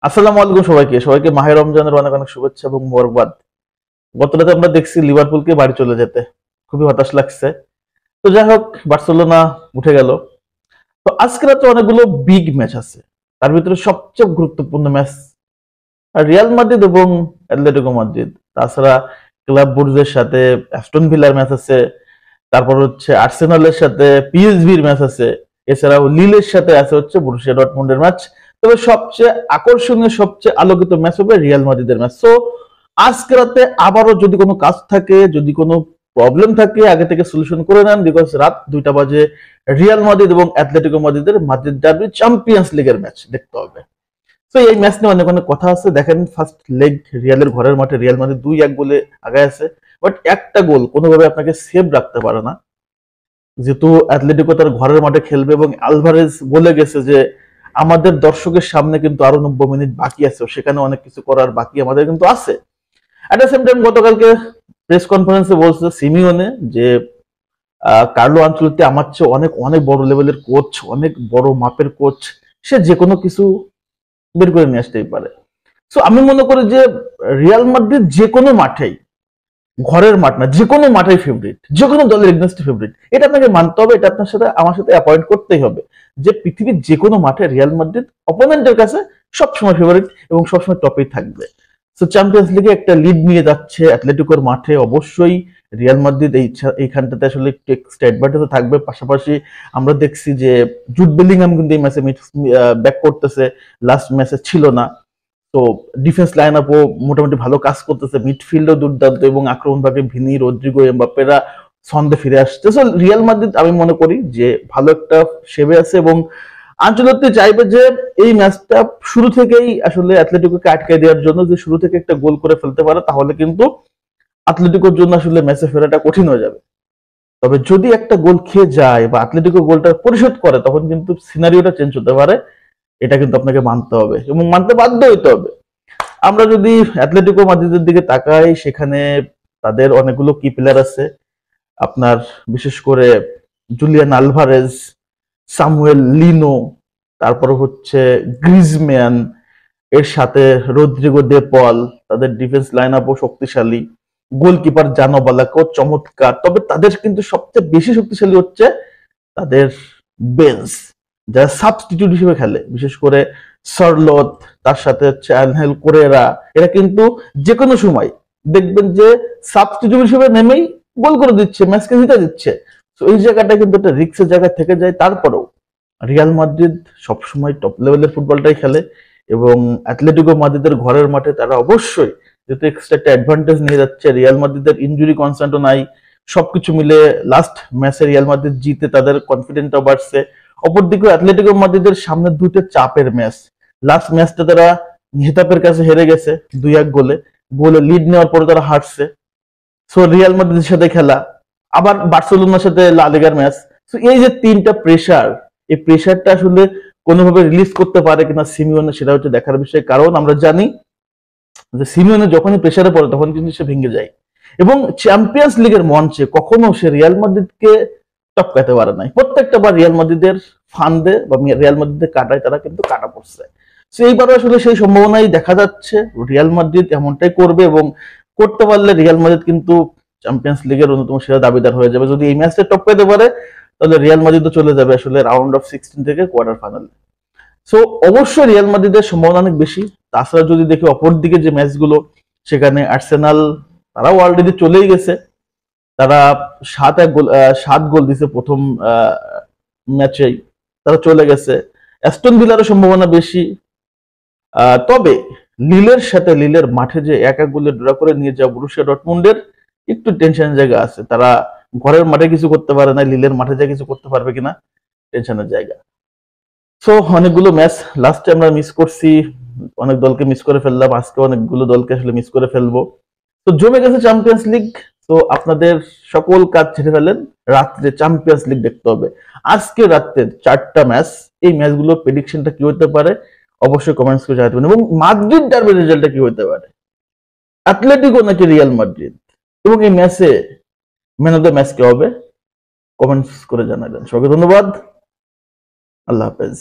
আসসালামু আলাইকুম সবাইকে সবাইকে মাহে রমজানের অনেক অনেক শুভেচ্ছা এবং মোবারকবাদ। গত রাতে আমরা দেখছি লিভারপুলকে বাড়ি চলে যেতে, খুবই হতাশ লাগছে। তো যাই হোক, বার্সেলোনা উঠে গেল। তো আজকে রাতে অনেকগুলো বিগ ম্যাচ আছে, তার ভিতরে সবচেয়ে গুরুত্বপূর্ণ ম্যাচ রিয়াল মাদ্রিদ এবং অ্যাটলেটিকো মাদ্রিদ। তাছাড়া ক্লাব বুরজের সাথে অ্যাস্টন ভিলার ম্যাচ আছে, তারপর হচ্ছে আর্সেনালের সাথে পিএসভির ম্যাচ আছে, এছাড়াও লিলের সাথে আছে হচ্ছে বরুসিয়া ডর্টমুন্ডের ম্যাচ। তবে সবচেয়ে আকর্ষণীয়, সবচেয়ে আলোকিত ম্যাচ হবে রিয়াল মাদ্রিদের ম্যাচ। সো আজকে রাতে আবারও যদি কোনো কাজ থাকে, যদি কোনো প্রবলেম থাকে, আগে থেকে সলিউশন করে নেন, বিকজ রাত 2টা বাজে রিয়াল মাদ্রিদ এবং অ্যাটলেটিকো মাদ্রিদের মাদ্রিদ ডার্বি চ্যাম্পিয়ন্স লিগের ম্যাচ দেখতে হবে। তো এই ম্যাচ নিয়ে অনেক অনেক কথা আছে। দেখেন, ফার্স্ট লেগ রিয়ালের ঘরের মাঠে রিয়াল মাদ্রিদ 2-1 গোলে আগায় আছে, বাট একটা গোল কোনোভাবে আপনাকে সেভ রাখতে পারে না, যেহেতু অ্যাটলেটিকো তার ঘরের মাঠে খেলবে এবং আলভারেজ বলে গেছে যে আমাদের দর্শকের সামনে কিন্তু আরো 90 মিনিট বাকি আছে, সেখানে অনেক কিছু করার বাকি আমাদের কিন্তু আছে। অ্যাট দ্য সেম টাইম গতকালকে প্রেস কনফারেন্সে বলছে সিমিওনে যে কার্লো আনচেলত্তি আমার চেয়ে অনেক অনেক বড় লেভেলের কোচ, অনেক বড় মাপের কোচ, সে যে কোনো কিছু বের করে নিয়ে আসতেই পারে। সো আমি মনে করি যে রিয়াল মাদ্রিদ যে কোনো মাঠেই, ঘরের মাঠ না, যে কোনো মাঠেই ফেভারিট, যে কোনো দলের এগেনস্টে ফেভারিট, এটা আপনাকে মানতে হবে, এটা আপনার সাথে আমার সাথে অ্যাপয়েন্ট করতেই হবে যে পৃথিবীর যে কোনো মাঠে রিয়াল মাদ্রিদ অপোনেন্টের কাছে সবসময় ফেভারিট এবং সবসময় টপেই থাকবে। সো চ্যাম্পিয়ন্স লিগে একটা লিড নিয়ে যাচ্ছে অ্যাটলেটিকোর মাঠে, অবশ্যই রিয়াল মাদ্রিদ এইখানটাতে আসলে একটু এক্সট্রা অ্যাডভান্টেজ থাকবে। পাশাপাশি আমরা দেখছি যে জুড বেলিংহাম কিন্তু এই ম্যাচে ব্যাক করতেছে, লাস্ট ম্যাচে ছিল না। তো ডিফেন্স লাইন আপও মোটামুটি ভালো কাজ করতেছে, মিডফিল্ডও দুর্দান্ত এবং আক্রমণ ভাগে ভিনি, রদ্রিগো, এমবাপ্পেরা ছন্দে ফিরে আসছে। সো রিয়াল মাদ্রিদ আমি মনে করি যে ভালো একটা সেবে আছে এবং আনচেলত্তি চাইবে যে এই ম্যাচটা শুরু থেকেই আসলে অ্যাটলেটিকোকে আটকে দেওয়ার জন্য, যে শুরু থেকে একটা গোল করে ফেলতে পারে, তাহলে কিন্তু অ্যাটলেটিকোর জন্য আসলে ম্যাচে ফেরাটা কঠিন হয়ে যাবে। তবে যদি একটা গোল খেয়ে যায় বা অ্যাটলেটিকো গোলটা পরিশোধ করে, তখন কিন্তু সিনারিওটা চেঞ্জ হতে পারে। এটা কিন্তু আপনাকে মানতে হবে এবং মানতে বাধ্য হইতে হবে। আমরা যদি অ্যাটলেটিকো মাদ্রিদের দিকে তাকাই, সেখানে তাদের অনেকগুলো কি প্লেয়ার আছে আপনার, বিশেষ করে জুলিয়ান আলভারেজ, সামুয়েল লিনো, তারপর হচ্ছে গ্রিজম্যান, এর সাথে রদ্রিগো দে পল। তাদের ডিফেন্স লাইন আপও শক্তিশালী, গোলকিপার জানো বালাকো চমৎকার। তবে তাদের কিন্তু সবচেয়ে বেশি শক্তিশালী হচ্ছে তাদের বেঞ্চ, যারা সাবস্টিটিউট হিসেবে খেলে, বিশেষ করে সরলট, তার সাথে হচ্ছে আনহেল কোরেরা। এরা কিন্তু যে কোনো সময় দেখবেন যে সাবস্টিটিউট হিসেবে নেমেই গোল করে দিচ্ছে, ম্যাচকে জিতে দিচ্ছে। তো এই জায়গাটা কিন্তু একটা রিক্সের জায়গা থেকে যায়। তারপরেও রিয়াল মাদ্রিদ সবসময় টপ লেভেলের ফুটবলটাই খেলে এবং অ্যাটলেটিকো মাদ্রিদের ঘরের মাঠে তারা অবশ্যই, যেহেতু এক্সট্রা একটা অ্যাডভান্টেজ নিয়ে যাচ্ছে, রিয়াল মাদ্রিদের ইনজুরি কনসার্নও নাই, সবকিছু মিলে লাস্ট ম্যাচে রিয়াল মাদ্রিদ জিতে তাদের কনফিডেন্টও বাড়ছে। অপরদিকে অ্যাটলেটিকো মাদ্রিদের সামনে দুটো চাপের ম্যাচ, লাস্ট ম্যাচটা তারা হেতাফের কাছে হেরে গেছে 2-1 গোলে, লিড নেওয়ার পরে তারা হারছে। সো রিয়াল মাদ্রিদের সাথে খেলা, আবার বার্সেলোনার সাথে লা লিগার ম্যাচ। সো এই যে তিনটা প্রেসার, এই প্রেসারটা আসলে কোনোভাবে রিলিজ করতে পারে কিনা সিমিওনে, সেটা হচ্ছে দেখার বিষয়। কারণ আমরা জানি যে সিমিওনে যখনই প্রেসারে পড়ে তখন কিন্তু সে ভেঙে যায় এবং চ্যাম্পিয়ন্স লিগের মঞ্চে কখনো সে রিয়াল মাদ্রিদকে টপকাতে পারে নাই। প্রত্যেকটা বার রিয়াল মাদ্রিদের ফান্দে বা রিয়াল মাদ্রিদের কাটায় তারা কিন্তু কাটা পড়ছে। তো এইবারও আসলে সেই সম্ভাবনাই দেখা যাচ্ছে, রিয়াল মাদ্রিদ এমনটাই করবে এবং করতে পারলে রিয়াল মাদ্রিদ কিন্তু চ্যাম্পিয়ন্স লিগের অন্যতম সেরা দাবিদার হয়ে যাবে। যদি এই ম্যাচটা টপকাতে পারে, তাহলে রিয়াল মাদ্রিদ চলে যাবে আসলে রাউন্ড অফ 16 থেকে কোয়ার্টার ফাইনালে। সো অবশ্যই রিয়াল মাদ্রিদের সম্ভাবনা অনেক বেশি। তাছাড়া যদি দেখি অপর দিকে যে ম্যাচগুলো, সেখানে আর্সেনাল তারাও অলরেডি চলেই গেছে, তারা 7 গোল দিছে প্রথম ম্যাচেই, তারা চলে গেছে। অ্যাস্টন ভিলারও সম্ভাবনা বেশি। তবে লিলের সাথে, লিলের মাঠে যে 1-1 গোলে ড্র করে নিয়ে যাওয়া বরুসিয়া ডর্টমুন্ডের একটু টেনশনের জায়গা আছে। তারা ঘরের মাঠে কিছু করতে পারে না, লিলের মাঠে যা কিছু করতে পারবে কিনা টেনশনের জায়গা। সো অনেকগুলো ম্যাচ লাস্টে আমরা মিস করছি, অনেক দলকে মিস করে ফেললাম, আজকে অনেকগুলো দলকে আসলে মিস করে ফেলবো। তো জমে গেছে চ্যাম্পিয়ন্স লিগ। তো আপনাদের সকল কাজ ছেড়ে ফেলেন, রাত্রে চ্যাম্পিয়ন্স লিগ দেখতে হবে। আজকে রাত্রে 4টা ম্যাচ, এই ম্যাচগুলোর প্রেডিকশনটা কি হতে পারে অবশ্যই কমেন্টস করে জানাতে পারেন, এবং মাদ্রিদ ডার্বির রেজাল্টটা কি হতে পারে, অ্যাটলেটিকো নাকি রিয়াল মাদ্রিদ, এবং এই ম্যাচে ম্যান অফ দ্য ম্যাচ কে হবে, কমেন্টস করে জানাবেন। সবাইকে ধন্যবাদ, আল্লাহ হাফেজ।